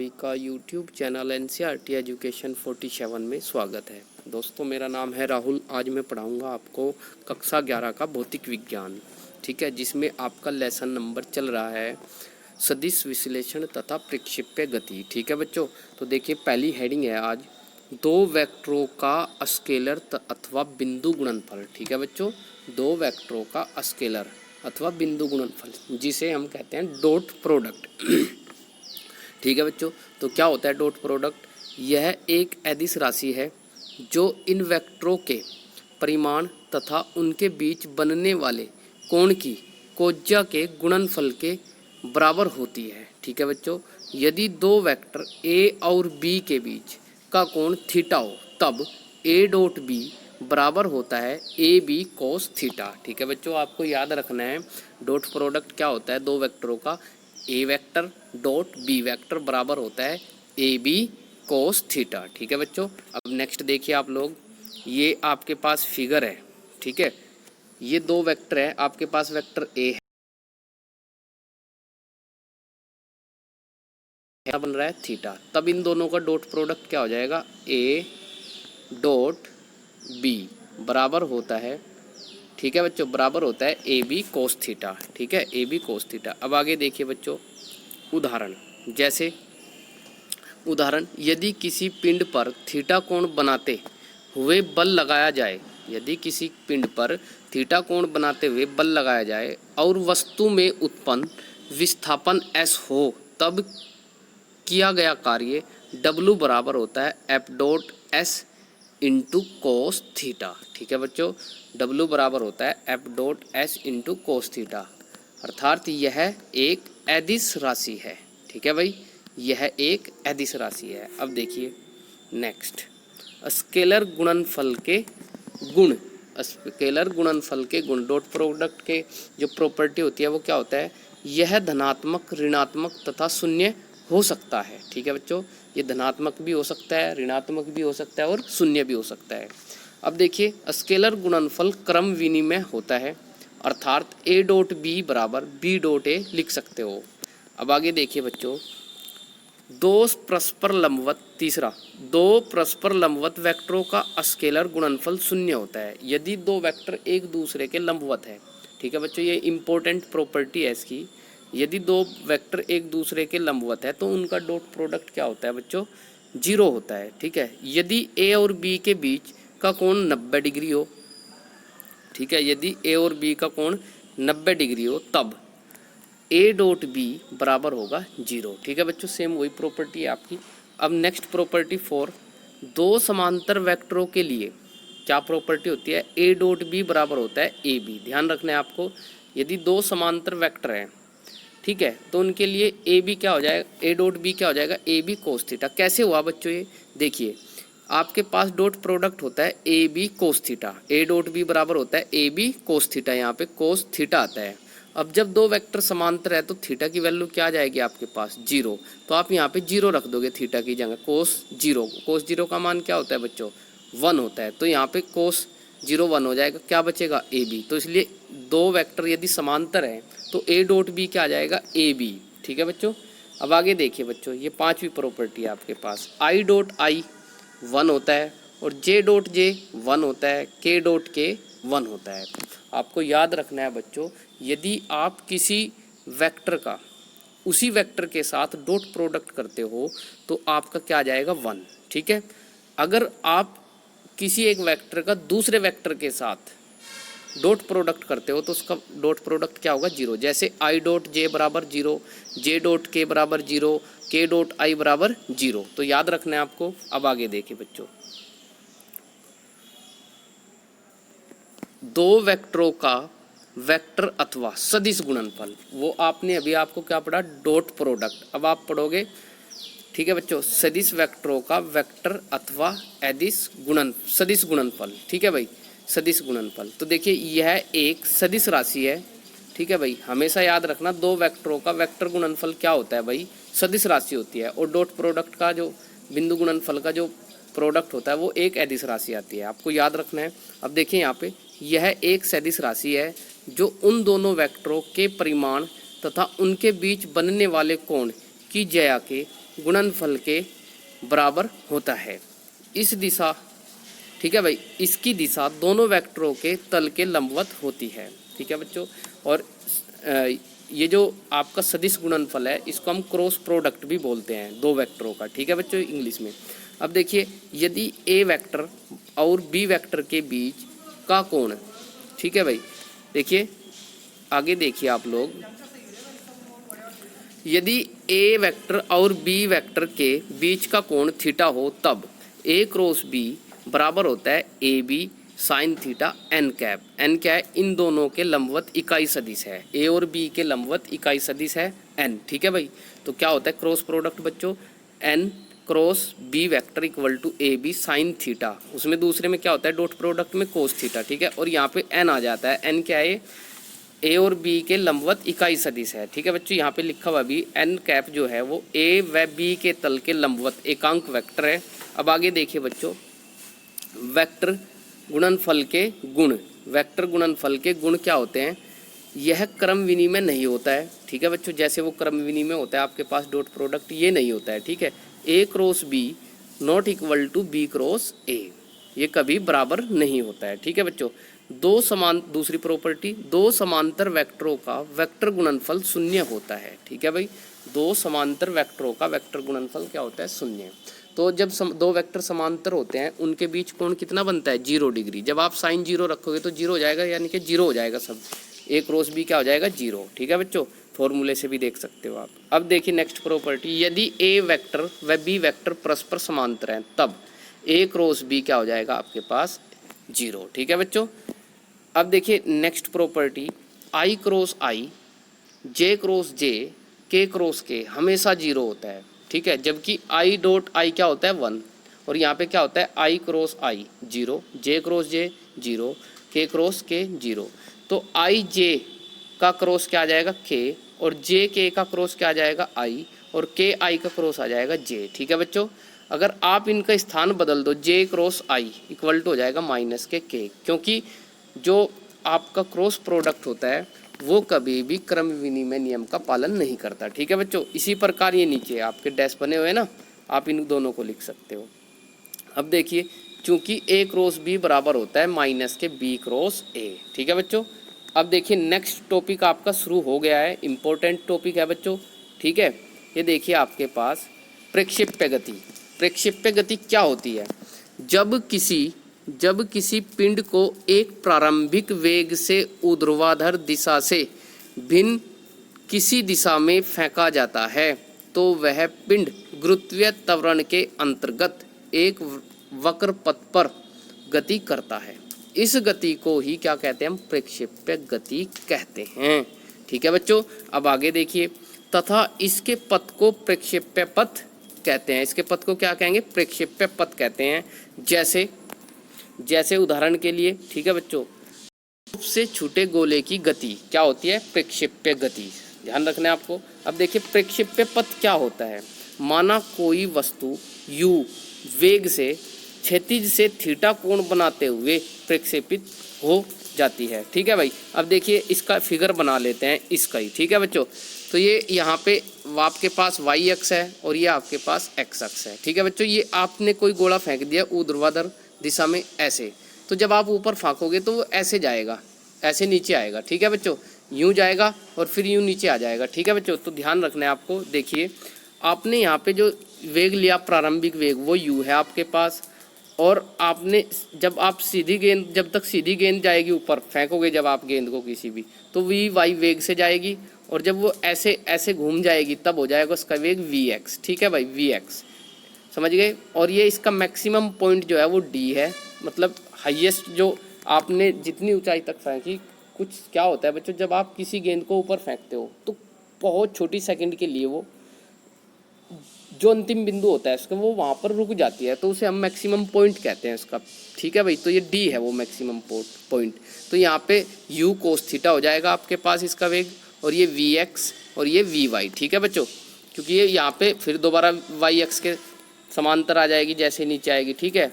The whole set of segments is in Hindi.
सभी का YouTube चैनल एनसीईआरटी एजुकेशन 47 में स्वागत है। दोस्तों मेरा नाम है राहुल। आज मैं पढ़ाऊंगा आपको कक्षा 11 का भौतिक विज्ञान, ठीक है, जिसमें आपका लेसन नंबर चल रहा है सदिश विश्लेषण तथा प्रक्षेप्य गति। ठीक है बच्चों, तो देखिए पहली हेडिंग है आज दो वेक्टरों का स्केलर अथवा बिंदु गुणनफल। ठीक है बच्चों, दो वेक्टरों का स्केलर अथवा बिंदु गुणनफल, जिसे हम कहते हैं डॉट प्रोडक्ट। ठीक है बच्चों, तो क्या होता है डॉट प्रोडक्ट? यह एक अदिश राशि है जो इन वेक्टरों के परिमाण तथा उनके बीच बनने वाले कोण की कोज्या के गुणनफल के बराबर होती है। ठीक है बच्चों, यदि दो वेक्टर ए और बी के बीच का कोण थीटा हो तब ए डॉट बी बराबर होता है ए बी कोस थीटा। ठीक है बच्चों, आपको याद रखना है डॉट प्रोडक्ट क्या होता है दो वेक्टरों का। ए वेक्टर डॉट बी वेक्टर बराबर होता है ए बी कोस थीटा। ठीक है बच्चों, अब नेक्स्ट देखिए आप लोग, ये आपके पास फिगर है। ठीक है, ये दो वेक्टर है, आपके पास वेक्टर ए है, बन रहा है थीटा, तब इन दोनों का डॉट प्रोडक्ट क्या हो जाएगा? ए डॉट बी बराबर होता है, ठीक है बच्चों, बराबर होता है ए बी कोस थीटा। ठीक है, ए बी कोस थीटा। अब आगे देखिए बच्चों उदाहरण, जैसे उदाहरण, यदि किसी पिंड पर थीटा कोण बनाते हुए बल लगाया जाए, यदि किसी पिंड पर थीटा कोण बनाते हुए बल लगाया जाए और वस्तु में उत्पन्न विस्थापन एस हो, तब किया गया कार्य W बराबर होता है F dot S into cos theta. ठीक है बच्चों, W बराबर होता है F dot S into cos theta, अर्थात यह एक अदिश राशि है। ठीक है भाई, यह एक अदिश राशि है। अब देखिए नेक्स्ट, स्केलर गुणनफल के गुण। स्केलर गुणनफल के गुण, डॉट प्रोडक्ट के जो प्रॉपर्टी होती है वो क्या होता है? यह धनात्मक, ऋणात्मक तथा शून्य हो सकता है। ठीक है बच्चों, ये धनात्मक भी हो सकता है, ऋणात्मक भी हो सकता है और शून्य भी हो सकता है। अब देखिए स्केलर गुणनफल क्रम विनिमय होता है, अर्थात ए डॉट बी बराबर बी डॉट ए लिख सकते हो। अब आगे देखिए बच्चों, दो परस्पर लंबवत, तीसरा, दो परस्पर लंबवत वेक्टरों का स्केलर गुणनफल शून्य होता है यदि दो वेक्टर एक दूसरे के लंबवत है। ठीक है बच्चों, ये इंपॉर्टेंट प्रॉपर्टी है इसकी। यदि दो वेक्टर एक दूसरे के लंबवत है तो उनका डॉट प्रोडक्ट क्या होता है बच्चों? जीरो होता है। ठीक है, यदि ए और बी के बीच का कोण 90 डिग्री हो, ठीक है, यदि ए और बी का कोण 90 डिग्री हो तब ए डॉट बी बराबर होगा जीरो। ठीक है बच्चों, सेम वही प्रॉपर्टी है आपकी। अब नेक्स्ट प्रॉपर्टी 4, दो समांतर वेक्टरों के लिए क्या प्रॉपर्टी होती है? ए डॉट बी बराबर होता है ए बी। ध्यान रखना है आपको, यदि दो समांतर वेक्टर हैं, ठीक है, तो उनके लिए ए बी क्या हो जाएगा? ए डॉट बी क्या हो जाएगा? A B cos theta. कैसे हुआ बच्चों? ये देखिए आपके पास डॉट प्रोडक्ट होता है A B cos theta, A dot B बराबर होता है ए बी कोस थीटा, यहाँ पे कोस थीटा आता है। अब जब दो वेक्टर समांतर है तो थीटा की वैल्यू क्या आ जाएगी आपके पास? जीरो। तो आप यहाँ पे जीरो रख दोगे थीटा की जगह, कोस जीरो। कोस जीरो का मान क्या होता है बच्चों? 1 होता है, तो यहाँ पे कोस जीरो 1 हो जाएगा, क्या बचेगा? A B. तो इसलिए दो वेक्टर यदि समांतर है तो ए डॉट बी क्या आ जाएगा? A B. ठीक है बच्चों, अब आगे देखिए बच्चों, ये पांचवी प्रॉपर्टी है आपके पास, आई डॉट आई 1 होता है और जे डॉट जे 1 होता है, के डॉट के 1 होता है। आपको याद रखना है बच्चों, यदि आप किसी वेक्टर का उसी वेक्टर के साथ डॉट प्रोडक्ट करते हो तो आपका क्या आ जाएगा? 1। ठीक है, अगर आप किसी एक वेक्टर का दूसरे वेक्टर के साथ डॉट प्रोडक्ट करते हो तो उसका डॉट प्रोडक्ट क्या होगा? जीरो। जैसे आई डॉट जे बराबर जीरो, जे डॉट के बराबर जीरो, के डॉट आई बराबर जीरो। तो याद रखना है आपको। अब आगे देखिए बच्चों, दो वेक्टरों का वेक्टर अथवा सदिश गुणनफल, वो आपने अभी आपको क्या पढ़ा? Dot product. अब आप पढ़ोगे, ठीक है बच्चों, सदिश वेक्टरों का वेक्टर अथवा सदिश गुणनफल। ठीक है भाई, सदिश गुणनफल। तो देखिए यह एक सदिश राशि है। ठीक है भाई, हमेशा याद रखना दो वेक्टरों का वेक्टर गुणनफल क्या होता है भाई? सदिश राशि होती है। और डॉट प्रोडक्ट का जो बिंदु गुणनफल का जो प्रोडक्ट होता है वो एक अदिश राशि आती है, आपको याद रखना है। अब देखिए यहाँ पे यह एक सदिश राशि है जो उन दोनों वेक्टरों के परिमाण तथा उनके बीच बनने वाले कोण की ज्या के गुणनफल के बराबर होता है। इस दिशा, ठीक है भाई, इसकी दिशा दोनों वेक्टरों के तल के लंबवत होती है। ठीक है बच्चों, और ये जो आपका सदिश गुणनफल है इसको हम क्रॉस प्रोडक्ट भी बोलते हैं दो वेक्टरों का। ठीक है बच्चों, इंग्लिश में। अब देखिए, यदि ए वेक्टर और बी वेक्टर के बीच का कोण, ठीक है भाई, देखिए आगे देखिए आप लोग, यदि ए वेक्टर और बी वेक्टर के बीच का कोण थीटा हो तब ए क्रॉस बी बराबर होता है A B sine theta N cap. N क्या है? इन दोनों के लंबवत इकाई सदिश है। ए और बी के लंबवत इकाई सदिश है एन। ठीक है भाई, तो क्या होता है क्रॉस प्रोडक्ट बच्चों? N cross B vector equal to A B sine theta. उसमें दूसरे में क्या होता है? डॉट प्रोडक्ट में कोस थीटा। ठीक है, और यहाँ पे एन आ जाता है। एन क्या है? ए और बी के लंबवत इकाई सदिश है। ठीक है बच्चों, यहाँ पे लिखा हुआ भी एन कैप जो है वो ए व बी के तल के लंबवत एकांक वेक्टर है। अब आगे देखिए बच्चों, वेक्टर गुणनफल के गुण। वेक्टर गुणनफल के गुण क्या होते हैं? यह क्रम विनिमय नहीं होता है। ठीक है बच्चों, जैसे वो क्रम विनिमय होता है आपके पास डॉट प्रोडक्ट, ये नहीं होता है। ठीक है, A cross B not equal to B cross A, ये कभी बराबर नहीं होता है। ठीक है बच्चों, दूसरी प्रॉपर्टी, दो समांतर वेक्टरों का वेक्टर गुणनफल शून्य होता है। ठीक है भाई, दो समांतर वेक्टरों का वेक्टर गुणनफल क्या होता है? शून्य। तो जब दो वेक्टर समांतर होते हैं उनके बीच कोण कितना बनता है? 0 डिग्री। जब आप साइन 0 रखोगे तो 0 हो जाएगा, यानी कि 0 हो जाएगा सब। ए क्रॉस बी क्या हो जाएगा? 0। ठीक है बच्चों, फॉर्मूले से भी देख सकते हो आप। अब देखिए नेक्स्ट प्रॉपर्टी, यदि ए वेक्टर व बी वेक्टर परस्पर समांतर हैं तब ए क्रॉस बी क्या हो जाएगा आपके पास? 0। ठीक है बच्चों, अब देखिए नेक्स्ट प्रॉपर्टी, आई क्रॉस आई, जे क्रॉस जे, के क्रॉस के हमेशा 0 होता है। ठीक है, जबकि आई डॉट आई क्या होता है? 1। और यहाँ पे क्या होता है? आई क्रॉस आई 0, जे क्रॉस जे 0, के क्रॉस के 0। तो आई जे का क्रॉस क्या आ जाएगा? के, और जे के का क्रॉस क्या आ जाएगा? आई, और के आई का क्रॉस आ जाएगा जे। ठीक है बच्चों, अगर आप इनका स्थान बदल दो, जे क्रॉस आई इक्वल टू हो जाएगा माइनस के, क्योंकि जो आपका क्रॉस प्रोडक्ट होता है वो कभी भी क्रम विनिमय नियम का पालन नहीं करता। ठीक है बच्चों, इसी प्रकार ये नीचे आपके डैश बने हुए हैं ना, आप इन दोनों को लिख सकते हो। अब देखिए, चूंकि ए क्रॉस बी बराबर होता है माइनस के बी क्रॉस ए। ठीक है बच्चों, अब देखिए नेक्स्ट टॉपिक आपका शुरू हो गया है, इंपॉर्टेंट टॉपिक है बच्चों। ठीक है, ये देखिए आपके पास प्रक्षेप्य गति। प्रक्षेप्य गति क्या होती है? जब किसी पिंड को एक प्रारंभिक वेग से ऊर्ध्वाधर दिशा से भिन्न किसी दिशा में फेंका जाता है तो वह पिंड गुरुत्वीय त्वरण के अंतर्गत एक वक्र पथ पर गति करता है। इस गति को ही क्या कहते हैं? हम प्रक्षेप्य गति कहते हैं। ठीक है बच्चों, अब आगे देखिए, तथा इसके पथ को प्रक्षेप्य पथ कहते हैं। इसके पथ को क्या कहेंगे? प्रक्षेप्य पथ कहते हैं। जैसे उदाहरण के लिए, ठीक है बच्चों, से छूटे गोले की गति क्या होती है? प्रक्षेप्य गति। ध्यान रखना है आपको। अब देखिए प्रक्षेप्य पथ क्या होता है? माना कोई वस्तु u वेग से क्षैतिज से थीटा कोण बनाते हुए प्रक्षेपित हो जाती है। ठीक है भाई, अब देखिए इसका फिगर बना लेते हैं इसका ही। ठीक है बच्चों, तो ये यहाँ पे आपके पास y अक्ष है और ये आपके पास x अक्ष है। ठीक है बच्चों, ये आपने कोई गोला फेंक दिया ऊर्ध्वाधर दिशा में ऐसे, तो जब आप ऊपर फेंकोगे तो वो ऐसे जाएगा, ऐसे नीचे आएगा। ठीक है बच्चों, यूँ जाएगा और फिर यूँ नीचे आ जाएगा। ठीक है बच्चों, तो ध्यान रखना है आपको। देखिए आपने यहाँ पे जो वेग लिया प्रारंभिक वेग वो u है आपके पास, और आपने जब आप सीधी गेंद, जब तक सीधी गेंद जाएगी ऊपर फेंकोगे जब आप गेंद को किसी भी, तो vy वेग से जाएगी, और जब वो ऐसे ऐसे घूम जाएगी तब हो जाएगा उसका वेग vx। ठीक है भाई, vx समझ गए। और ये इसका मैक्सिमम पॉइंट जो है वो d है, मतलब हाईएस्ट जो आपने जितनी ऊंचाई तक फेंकी। कुछ क्या होता है बच्चों, जब आप किसी गेंद को ऊपर फेंकते हो तो बहुत छोटी सेकंड के लिए वो जो अंतिम बिंदु होता है उसका वो वहाँ पर रुक जाती है, तो उसे हम मैक्सिमम पॉइंट कहते हैं उसका। ठीक है भाई, तो ये d है वो मैक्सिमम पॉइंट। तो यहाँ पे u कोस थीटा हो जाएगा आपके पास इसका वेग, और ये vx और ये vy। ठीक है बच्चों, क्योंकि ये यहाँ पे फिर दोबारा y अक्ष के समांतर आ जाएगी जैसे नीचे आएगी। ठीक है,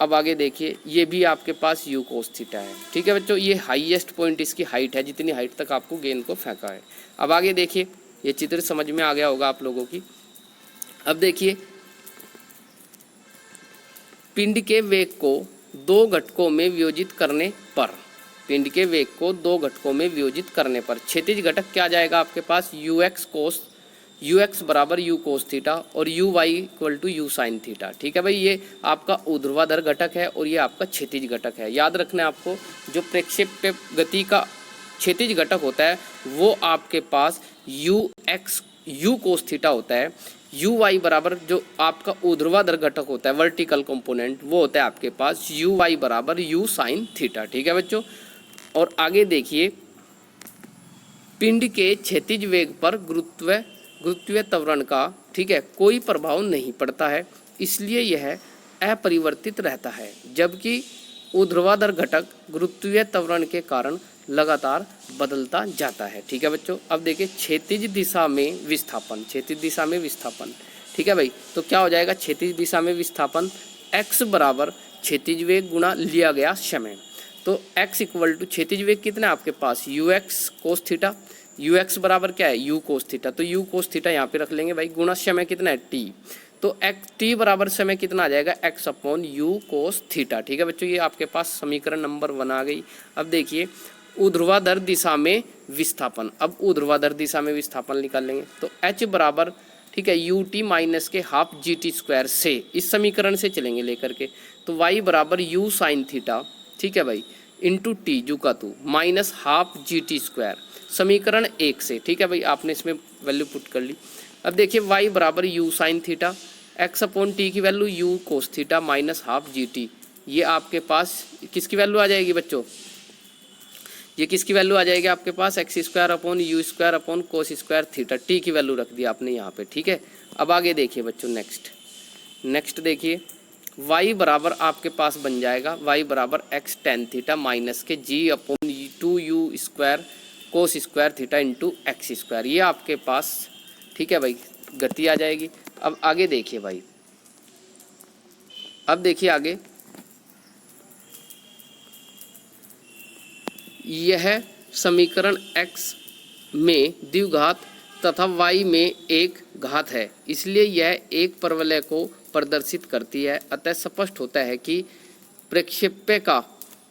अब आगे देखिए, ये भी आपके पास u कोस थीटा है। ठीक है बच्चों, ये हाईएस्ट पॉइंट इसकी हाइट है, जितनी हाइट तक आपको गेंद को फेंका है। अब आगे देखिए, ये चित्र समझ में आ गया होगा आप लोगों की। अब देखिए, पिंड के वेग को दो घटकों में वियोजित करने पर, पिंड के वेग को दो घटकों में वियोजित करने पर क्षैतिज घटक क्या आ जाएगा आपके पास, यू एक्स बराबर यू कोस थीटा और U Y equal to U sine theta. ठीक है भाई, ये आपका ऊर्ध्वाधर घटक है और ये आपका क्षैतिज घटक है। याद रखना है आपको, जो प्रक्षेप्य गति का क्षैतिज घटक होता है वो आपके पास यू कोस थीटा होता है। यू वाई बराबर जो आपका ऊर्ध्वाधर घटक होता है वर्टिकल कंपोनेंट, वो होता है आपके पास यू वाई बराबर यू साइन थीटा। ठीक है बच्चों, और आगे देखिए, पिंड के क्षैतिज वेग पर गुरुत्वीय त्वरण का, ठीक है, कोई प्रभाव नहीं पड़ता है, इसलिए यह अपरिवर्तित रहता है, जबकि ऊर्ध्वाधर घटक गुरुत्वीय त्वरण के कारण लगातार बदलता जाता है। ठीक है बच्चों, अब देखिए क्षैतिज दिशा में विस्थापन, क्षैतिज दिशा में विस्थापन। ठीक है भाई, तो क्या हो जाएगा क्षैतिज दिशा में विस्थापन, x बराबर क्षैतिज वेग गुणा लिया गया समय। तो x इक्वल टू क्षैतिज वेग कितना है आपके पास, you x cos theta, u x बराबर क्या है, यू कोस थीटा, तो यू कोस थीटा यहाँ पे रख लेंगे भाई, गुणा समय कितना है t, तो टी बराबर समय कितना आ जाएगा, x upon you cos theta. ठीक है बच्चों, ये आपके पास समीकरण नंबर 1 आ गई। अब देखिए ऊर्ध्वाधर दिशा में विस्थापन, अब ऊर्ध्वाधर दिशा में विस्थापन निकाल लेंगे, तो h बराबर, ठीक है, यू टी माइनस के हाफ जी टी स्क्वायर से, इस समीकरण से चलेंगे लेकर के, तो y बराबर यू साइन थीटा, ठीक है भाई, इंटू टी जू का टू माइनस हाफ जी टी स्क्वायर, समीकरण 1 से। ठीक है भाई, आपने इसमें वैल्यू पुट कर ली। अब देखिए y बराबर u sine theta, x upon T की value u cos theta minus half जी टी, ये आपके पास किसकी वैल्यू आ जाएगी बच्चों, ये किसकी वैल्यू आ जाएगी आपके पास, x square upon u square upon cos square theta, T की वैल्यू रख दी आपने यहाँ पे। ठीक है, अब आगे देखिए बच्चों, नेक्स्ट देखिए, y बराबर आपके पास बन जाएगा y बराबर एक्स टेन थीटा माइनस के g upon two u square cos square theta into x square, ये आपके पास, ठीक है भाई, गति आ जाएगी। अब आगे देखिए भाई, अब देखिए आगे, यह समीकरण x में द्विघात तथा y में एक घात है, इसलिए यह एक परवलय को प्रदर्शित करती है। अतः स्पष्ट होता है कि प्रक्षेप्य का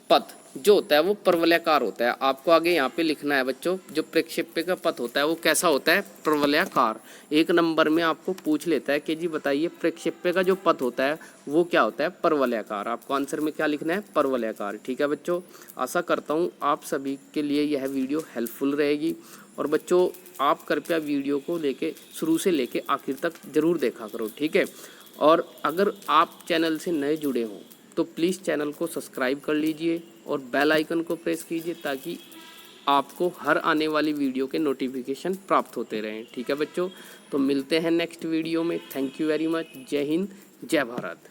पथ जो होता है वो परवलयाकार होता है। आपको आगे यहाँ पे लिखना है बच्चों, जो प्रक्षेप्य का पथ होता है वो कैसा होता है, परवलयाकार। 1 नंबर में आपको पूछ लेता है कि जी बताइए प्रक्षेप्य का जो पथ होता है वो क्या होता है, परवलयाकार। आपको आंसर में क्या लिखना है, परवलयाकार। ठीक है बच्चों, आशा करता हूँ आप सभी के लिए यह वीडियो हेल्पफुल रहेगी। और बच्चों आप कृपया वीडियो को शुरू से लेके आखिर तक ज़रूर देखा करो, ठीक है। और अगर आप चैनल से नए जुड़े हों तो प्लीज़ चैनल को सब्सक्राइब कर लीजिए और बेल आइकन को प्रेस कीजिए, ताकि आपको हर आने वाली वीडियो के नोटिफिकेशन प्राप्त होते रहें। ठीक है बच्चों, तो मिलते हैं नेक्स्ट वीडियो में। Thank you very much. जय हिंद, जय भारत।